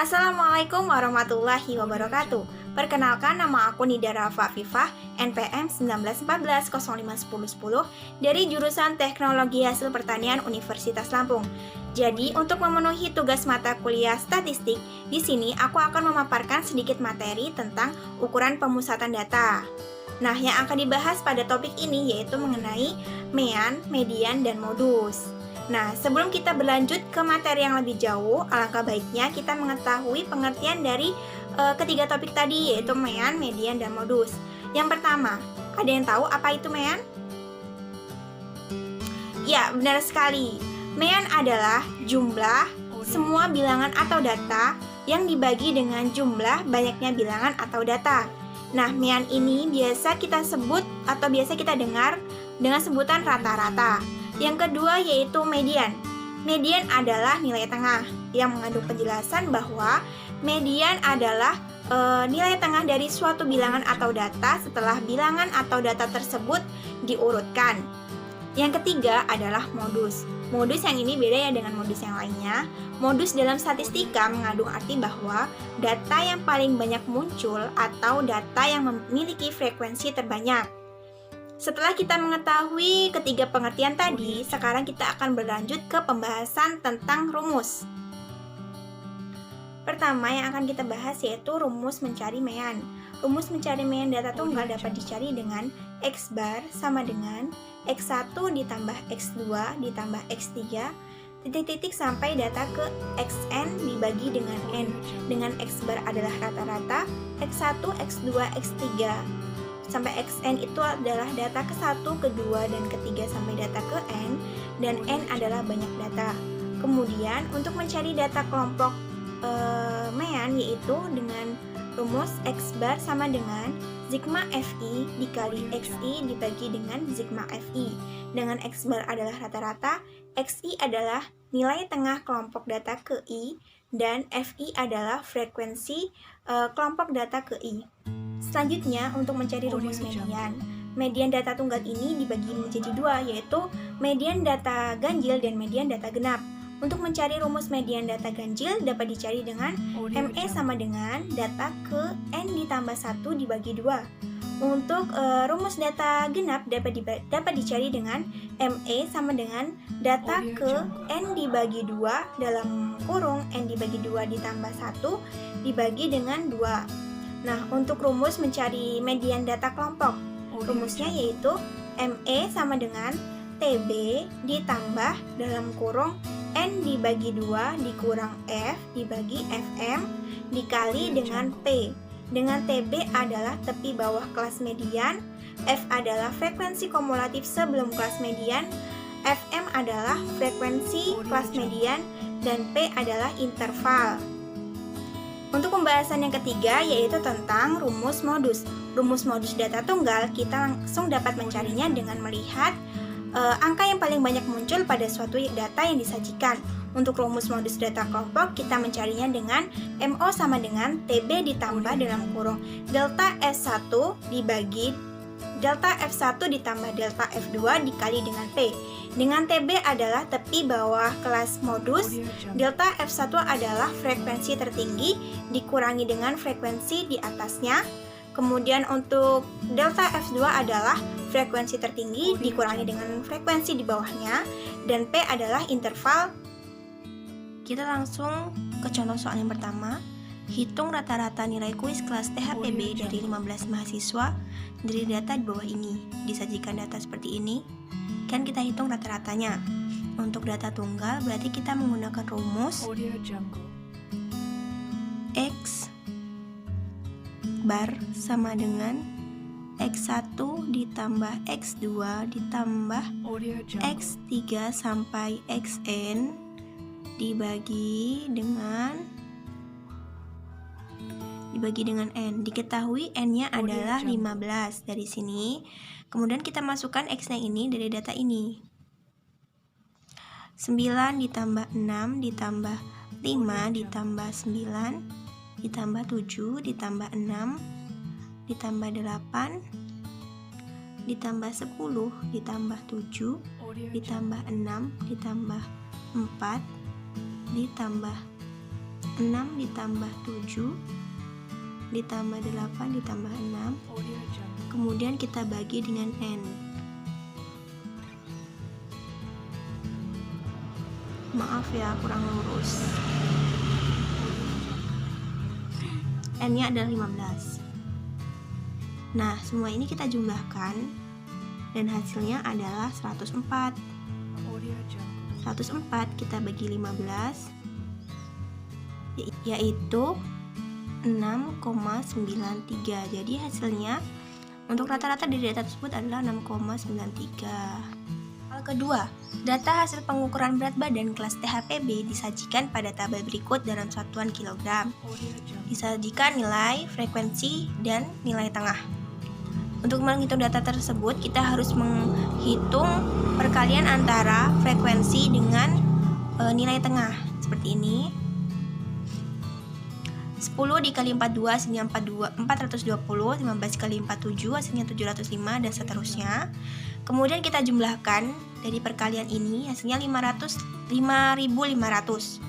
Assalamualaikum warahmatullahi wabarakatuh. Perkenalkan, nama aku Nida Rafa Afifah, NPM 1914-05-1010 dari jurusan Teknologi Hasil Pertanian Universitas Lampung. Jadi, untuk memenuhi tugas mata kuliah statistik, di sini aku akan memaparkan sedikit materi tentang ukuran pemusatan data. Nah, yang akan dibahas pada topik ini yaitu mengenai mean, median, dan modus. Nah, sebelum kita berlanjut ke materi yang lebih jauh, alangkah baiknya kita mengetahui pengertian dari ketiga topik tadi, yaitu mean, median, dan modus. Yang pertama, ada yang tahu apa itu mean? Ya, benar sekali. Mean adalah jumlah semua bilangan atau data yang dibagi dengan jumlah banyaknya bilangan atau data. Nah, mean ini biasa kita sebut atau biasa kita dengar dengan sebutan rata-rata. Yang kedua yaitu median. Median adalah nilai tengah yang mengandung penjelasan bahwa median adalah nilai tengah dari suatu bilangan atau data setelah bilangan atau data tersebut diurutkan. Yang ketiga adalah modus. Modus yang ini beda ya dengan modus yang lainnya. Modus dalam statistika mengandung arti bahwa data yang paling banyak muncul atau data yang memiliki frekuensi terbanyak. Setelah kita mengetahui ketiga pengertian tadi, sekarang kita akan berlanjut ke pembahasan tentang rumus. Pertama yang akan kita bahas yaitu rumus mencari mean. Rumus mencari mean data tunggal dapat dicari dengan X bar sama dengan X1 ditambah X2 ditambah X3 titik-titik sampai data ke Xn dibagi dengan N, dengan X bar adalah rata-rata, X1, X2, X3 sampai Xn itu adalah data ke-1, ke-2, dan ke-3 sampai data ke N, dan N adalah banyak data. Kemudian untuk mencari data kelompok mean yaitu dengan rumus X bar sama dengan sigma Fi dikali Xi dibagi dengan sigma Fi. Dengan X bar adalah rata-rata, Xi adalah nilai tengah kelompok data ke I, dan Fi adalah frekuensi kelompok data ke I. Selanjutnya, untuk mencari rumus median. Median data tunggal ini dibagi menjadi dua, yaitu median data ganjil dan median data genap. Untuk mencari rumus median data ganjil dapat dicari dengan ME sama dengan data ke N ditambah 1 dibagi 2. Untuk rumus data genap dapat dicari dengan ME sama dengan data ke N dibagi 2 dalam kurung N dibagi 2 ditambah 1 dibagi dengan 2. Nah, untuk rumus mencari median data kelompok, rumusnya yaitu ME sama dengan TB ditambah dalam kurung N dibagi 2 dikurang F dibagi FM dikali dengan P. Dengan TB adalah tepi bawah kelas median, F adalah frekuensi kumulatif sebelum kelas median, FM adalah frekuensi kelas median, dan P adalah interval. Untuk pembahasan yang ketiga yaitu tentang rumus modus. Rumus modus data tunggal kita langsung dapat mencarinya dengan melihat angka yang paling banyak muncul pada suatu data yang disajikan. Untuk rumus modus data kelompok kita mencarinya dengan MO sama dengan TB ditambah dalam kurung delta F1 dibagi delta F1 ditambah delta F2 dikali dengan P. Dengan TB adalah tepi bawah kelas modus, delta F1 adalah frekuensi tertinggi dikurangi dengan frekuensi di atasnya. Kemudian untuk delta F2 adalah frekuensi tertinggi dikurangi dengan frekuensi di bawahnya, dan P adalah interval. Kita langsung ke contoh soal yang pertama. Hitung rata-rata nilai kuis kelas THPB dari 15 mahasiswa dari data di bawah ini. Disajikan data seperti ini, kan kita hitung rata-ratanya. Untuk data tunggal berarti kita menggunakan rumus X bar sama dengan X1 ditambah X2 ditambah X3 sampai Xn dibagi dengan N. Diketahui N-nya adalah 15 dari sini. Kemudian kita masukkan X-nya ini dari data ini. 9 ditambah 6 ditambah 5 ditambah 9 ditambah 7 ditambah 6 ditambah 8 ditambah 10 ditambah 7 ditambah 6 ditambah 4 ditambah 6 ditambah 7 ditambah 8 ditambah 6, kemudian kita bagi dengan N. Maaf ya, kurang lurus. N-nya adalah 15. Nah, semua ini kita jumlahkan dan hasilnya adalah 104. 104 kita bagi 15 yaitu 6,93. Jadi hasilnya untuk rata-rata dari data tersebut adalah 6,93. Hal kedua, data hasil pengukuran berat badan kelas THPB disajikan pada tabel berikut dalam satuan kilogram. Disajikan nilai, frekuensi, dan nilai tengah. Untuk menghitung data tersebut, kita harus menghitung perkalian antara frekuensi dengan nilai tengah. Seperti ini. 10 dikali 42 hasilnya 420, 15 kali 47 hasilnya 705, dan seterusnya. Kemudian kita jumlahkan dari perkalian ini hasilnya 5.500.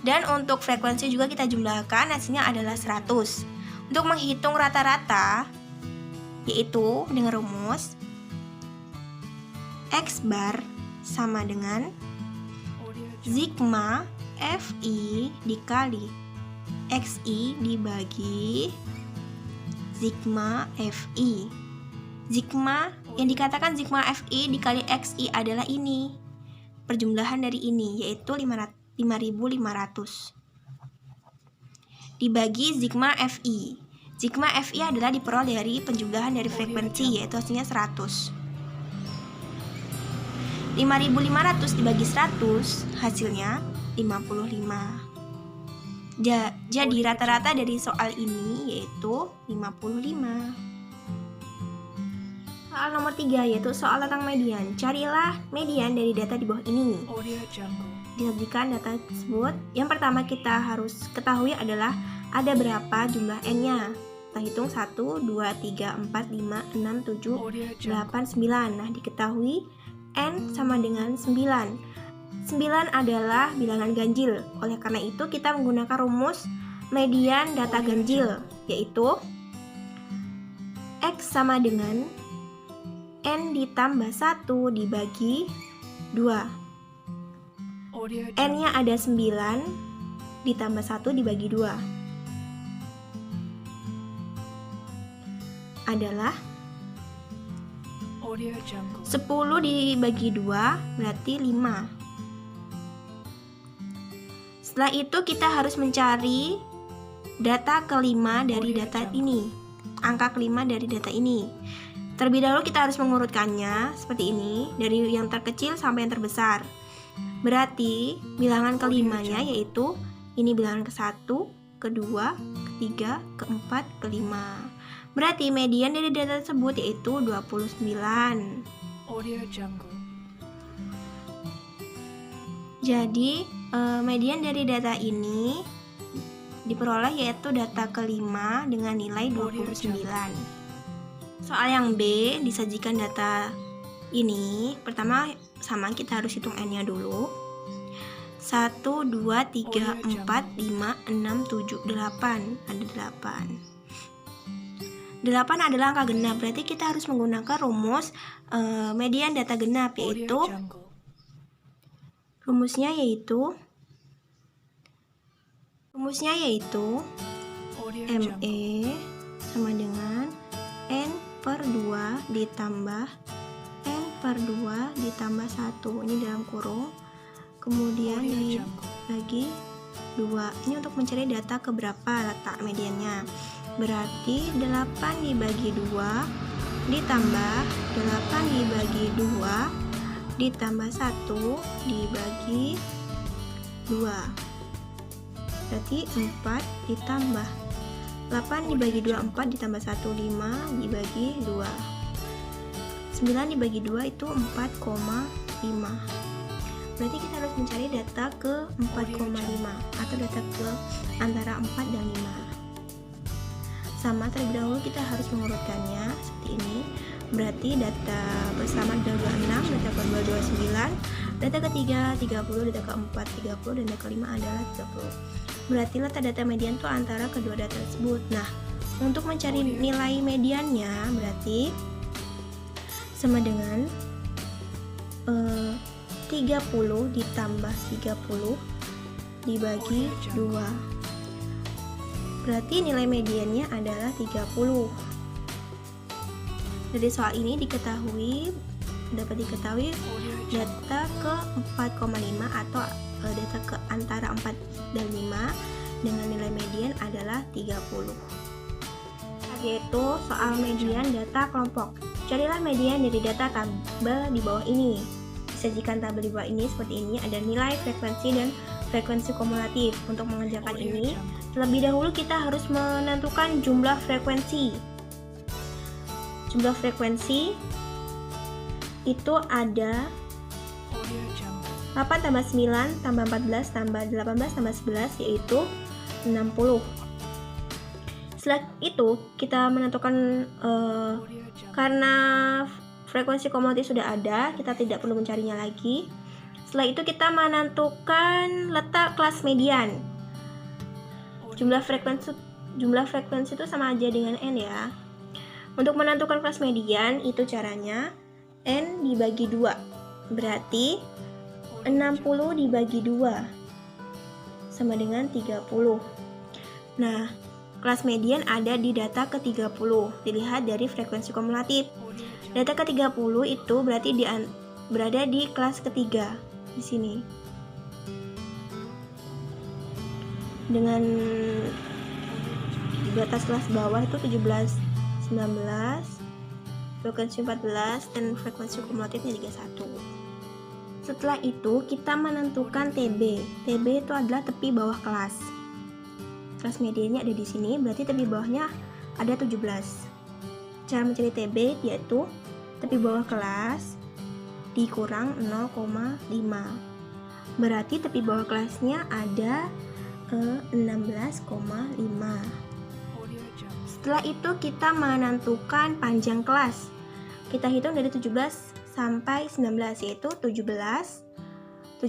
Dan untuk frekuensi juga kita jumlahkan, hasilnya adalah 100. Untuk menghitung rata-rata, yaitu dengan rumus X bar sama dengan sigma Fi dikali Xi dibagi sigma Fi. Sigma yang dikatakan sigma Fi dikali Xi adalah ini, perjumlahan dari ini, yaitu 5.500 dibagi sigma Fi. Sigma Fi adalah diperoleh dari penjumlahan dari frekuensi, yaitu hasilnya 100. 5.500 dibagi 100 hasilnya 55. Jadi rata-rata dari soal ini yaitu 55. Soal nomor 3 yaitu soal tentang median. Carilah median dari data di bawah ini. Disajikan data tersebut. Yang pertama kita harus ketahui adalah ada berapa jumlah N-nya. Kita hitung 1, 2, 3, 4, 5, 6, 7, 8, 9. Nah, diketahui N sama dengan 9. 9 adalah bilangan ganjil. Oleh karena itu kita menggunakan rumus median data ganjil, yaitu X sama dengan N ditambah 1 dibagi 2. N-nya ada 9 ditambah 1 dibagi 2 adalah 10 dibagi 2 berarti 5. Setelah itu kita harus mencari data kelima dari data ini, angka kelima dari data ini. Terlebih dahulu kita harus mengurutkannya seperti ini, dari yang terkecil sampai yang terbesar. Berarti bilangan kelimanya yaitu ini bilangan ke-1, ke-2, ke-3, ke-4, ke-5. Berarti median dari data tersebut yaitu 29. Jadi median dari data ini diperoleh yaitu data kelima dengan nilai 29. Soal yang B, disajikan data ini. Pertama sama kita harus hitung N-nya dulu. 1, 2, 3, 4, 5, 6, 7, 8. Ada 8. 8 adalah angka genap, berarti kita harus menggunakan rumus median data genap, yaitu rumusnya yaitu ME sama dengan N per 2 ditambah N per 2 ditambah 1. Ini dalam kurung. Kemudian dibagi 2. Ini untuk mencari data keberapa letak mediannya. Berarti 8 dibagi 2 ditambah 8 dibagi 2 ditambah 1 dibagi 2. Berarti 4 ditambah 8 dibagi 2, 4 ditambah 1, 5 dibagi 2. 9 dibagi 2 itu 4,5. Berarti kita harus mencari data ke 4,5 atau data ke antara 4 dan 5. Sama, terlebih dahulu kita harus mengurutkannya seperti ini. Berarti data pertama adalah 26, data kedua 29, data ketiga 30, data keempat 30, dan data kelima adalah 30. berarti letak data median tuh antara kedua data tersebut. Nah, untuk mencari nilai mediannya berarti sama dengan 30 ditambah 30 dibagi 2. Berarti nilai mediannya adalah 30. Dari soal ini dapat diketahui data ke 4,5 atau data ke antara 4 dan 5 dengan nilai median adalah 30. Yaitu soal median data kelompok. Carilah median dari data tabel di bawah ini. Disajikan tabel di bawah ini seperti ini, ada nilai frekuensi dan frekuensi kumulatif. Untuk mengerjakan ini, terlebih dahulu kita harus menentukan jumlah frekuensi. Jumlah frekuensi itu ada 8 tambah 9 tambah 14 tambah 18 tambah 11 yaitu 60. Setelah itu kita menentukan karena frekuensi kumulatif sudah ada, kita tidak perlu mencarinya lagi. Setelah itu kita menentukan letak kelas median. Jumlah frekuensi itu sama aja dengan N ya. Untuk menentukan kelas median itu caranya N dibagi 2. Berarti 60 dibagi 2 sama dengan 30. Nah, kelas median ada di data ke-30. Dilihat dari frekuensi kumulatif. Data ke-30 itu berarti berada di kelas ketiga di sini. Dengan di batas kelas bawah itu 17, 19, frekuensi 14 dan frekuensi kumulatifnya 31. Setelah itu kita menentukan TB. TB itu adalah tepi bawah kelas. Kelas mediannya ada di sini, berarti tepi bawahnya ada 17. Cara mencari TB yaitu tepi bawah kelas dikurang 0,5. Berarti tepi bawah kelasnya ada 16,5. Setelah itu kita menentukan panjang kelas. Kita hitung dari 17 sampai 19 yaitu 17,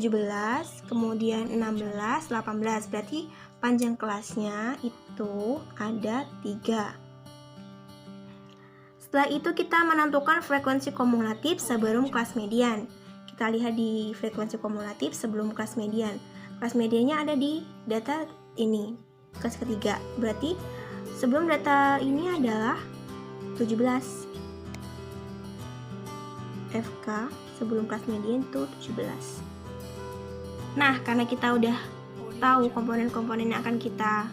kemudian 16, 18. Berarti panjang kelasnya itu ada 3. Setelah itu kita menentukan frekuensi kumulatif sebelum kelas median. Kita lihat di frekuensi kumulatif sebelum kelas median. Kelas mediannya ada di data ini, kelas ketiga. Berarti sebelum data ini adalah 17. FK sebelum kelas median itu 17. Nah, karena kita udah tahu komponen-komponen yang akan kita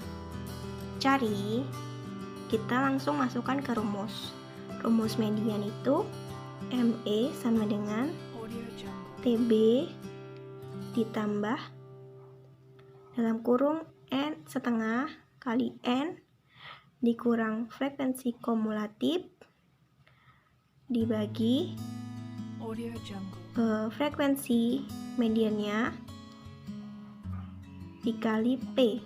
cari, kita langsung masukkan ke rumus. Rumus median itu ME sama dengan TB ditambah dalam kurung N setengah kali N dikurang frekuensi kumulatif dibagi frekuensi mediannya dikali P.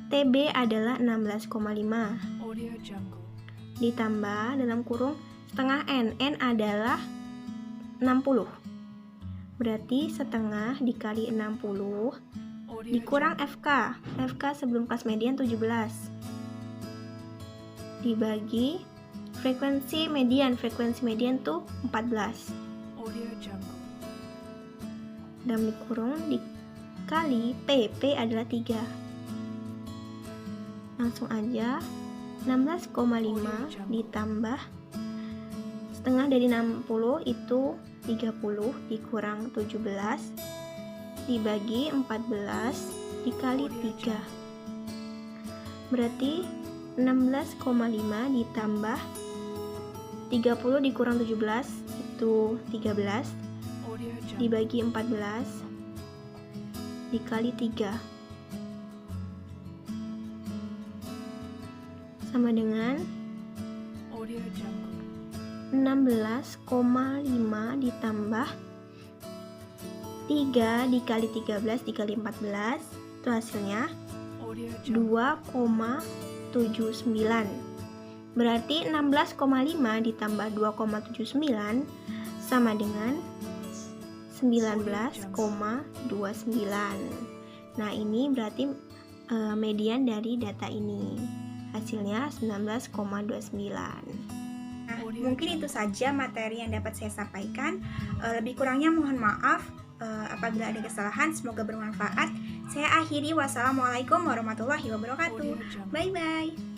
TB adalah 16,5 ditambah dalam kurung setengah N. N adalah 60. Berarti setengah dikali 60 dikurang FK. FK sebelum kelas median 17 dibagi frekuensi median. Frekuensi median tuh 14. Dan dikurung dikali P. P adalah 3. Langsung aja 16,5 ditambah setengah dari 60 itu 30 dikurang 17 dibagi 14 dikali 3. Berarti 16,5 ditambah 30 dikurang 17 itu 13 dibagi 14 dikali 3 sama dengan 16,5 ditambah 3 dikali 13 dikali 14 itu hasilnya 2,79. Berarti 16,5 ditambah 2,79 sama dengan 19,29. Nah, ini berarti median dari data ini. Hasilnya 19,29. Nah, mungkin itu saja materi yang dapat saya sampaikan. Lebih kurangnya mohon maaf apabila ada kesalahan. Semoga bermanfaat. Saya akhiri. Wassalamualaikum warahmatullahi wabarakatuh. Bye-bye.